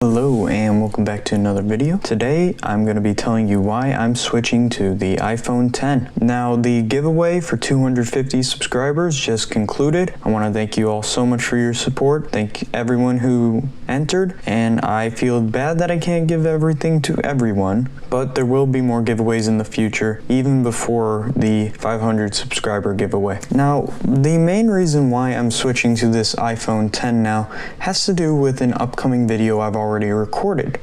Hello and welcome back to another video. Today I'm going to be telling you why I'm switching to the iPhone X. Now the giveaway for 250 subscribers just concluded. I want to thank you all so much for your support. Thank everyone who entered, and I feel bad that I can't give everything to everyone, but there will be more giveaways in the future, even before the 500 subscriber giveaway. Now the main reason why I'm switching to this iPhone X now has to do with an upcoming video I've already recorded.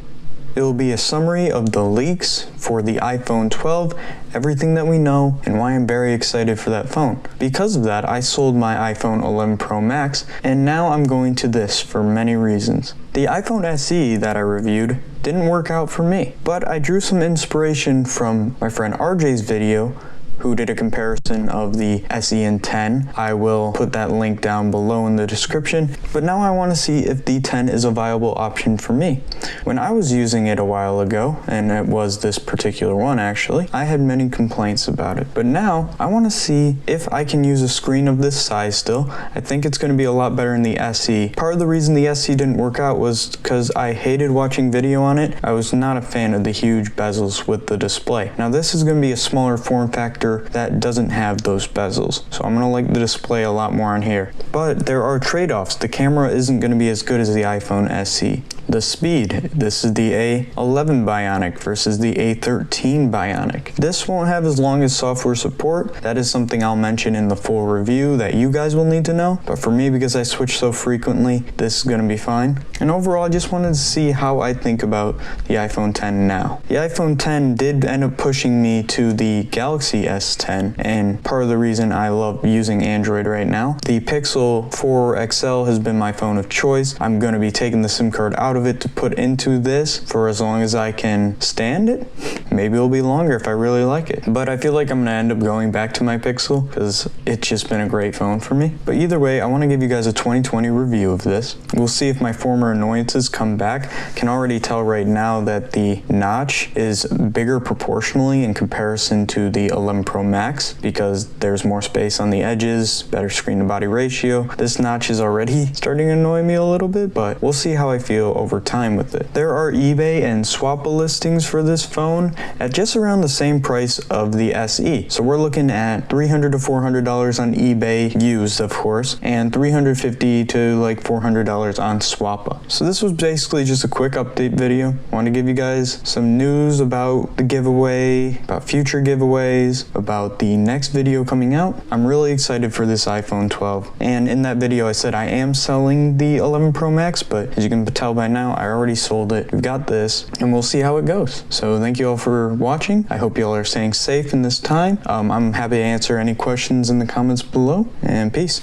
It will be a summary of the leaks for the iPhone 12, everything that we know, and why I'm very excited for that phone. Because of that, I sold my iPhone 11 Pro Max, and now I'm going to this for many reasons. The iPhone SE that I reviewed didn't work out for me, but I drew some inspiration from my friend Rjey's video, who did a comparison of the SE and 10. I will put that link down below in the description, but now I want to see if the 10 is a viable option for me. When I was using it a while ago, and it was this particular one actually, I had many complaints about it, but now I want to see if I can use a screen of this size still. I think it's going to be a lot better in the SE. Part of the reason the SE didn't work out was because I hated watching video on it. I was not a fan of the huge bezels with the display. Now this is going to be a smaller form factor that doesn't have those bezels, so I'm gonna like the display a lot more on here. But there are trade-offs. The camera isn't going to be as good as the iPhone SE. The speed, this is the A11 Bionic versus the A13 Bionic. This won't have as long as software support. That is something I'll mention in the full review that you guys will need to know, but for me, because I switch so frequently, this is going to be fine. And overall, I just wanted to see how I think about the iPhone X now. The iPhone X did end up pushing me to the Galaxy S10, and part of the reason I love using Android right now. The Pixel 4 XL has been my phone of choice. I'm going to be taking the SIM card out of it to put into this for as long as I can stand it. Maybe it'll be longer if I really like it. But I feel like I'm going to end up going back to my Pixel because it's just been a great phone for me. But either way, I want to give you guys a 2020 review of this. We'll see if my former annoyances come back. Can already tell right now that the notch is bigger proportionally in comparison to the 11 Pro Max because there's more space on the edges, better screen to body ratio. This notch is already starting to annoy me a little bit, but we'll see how I feel over time with it. There are eBay and Swappa listings for this phone at just around the same price of the SE. So we're looking at $300 to $400 on eBay, used of course, and $350 to like $400 on Swappa. So this was basically just a quick update video. I want to give you guys some news about the giveaway, about future giveaways, about the next video coming out. I'm really excited for this iPhone 12. And in that video I said I am selling the 11 Pro Max, but as you can tell by now, I already sold it. We've got this, and we'll see how it goes. So thank you all for watching. I hope you all are staying safe in this time. I'm happy to answer any questions in the comments below, and peace.